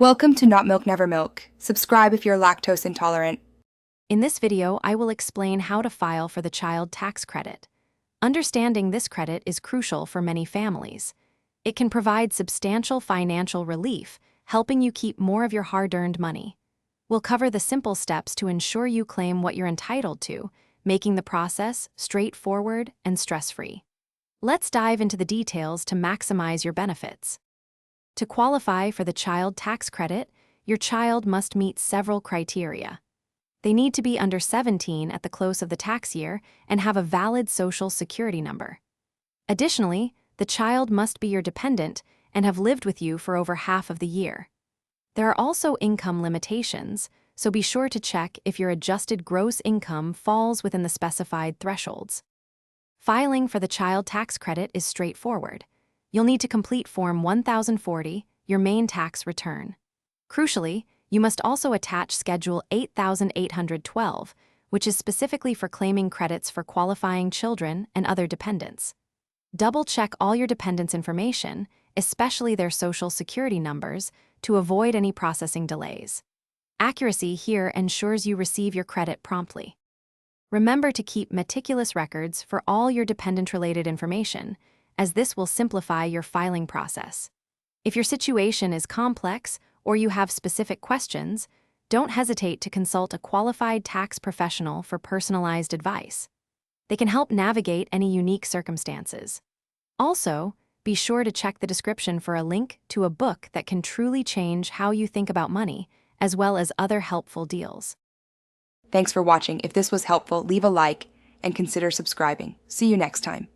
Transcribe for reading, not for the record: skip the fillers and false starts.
Welcome to Not Milk Never Milk. Subscribe if you're lactose intolerant. In this video, I will explain how to file for the child tax credit. Understanding this credit is crucial for many families. It can provide substantial financial relief, helping you keep more of your hard-earned money. We'll cover the simple steps to ensure you claim what you're entitled to, making the process straightforward and stress-free. Let's dive into the details to maximize your benefits. To qualify for the child tax credit, your child must meet several criteria. They need to be under 17 at the close of the tax year and have a valid Social Security number. Additionally, the child must be your dependent and have lived with you for over half of the year. There are also income limitations, so be sure to check if your adjusted gross income falls within the specified thresholds. Filing for the child tax credit is straightforward. You'll need to complete Form 1040, your main tax return. Crucially, you must also attach Schedule 8812, which is specifically for claiming credits for qualifying children and other dependents. Double-check all your dependents' information, especially their Social Security numbers, to avoid any processing delays. Accuracy here ensures you receive your credit promptly. Remember to keep meticulous records for all your dependent-related information, as this will simplify your filing process. If your situation is complex or you have specific questions, don't hesitate to consult a qualified tax professional for personalized advice. They can help navigate any unique circumstances. Also, be sure to check the description for a link to a book that can truly change how you think about money, as well as other helpful deals. Thanks for watching. If this was helpful, leave a like and consider subscribing. See you next time.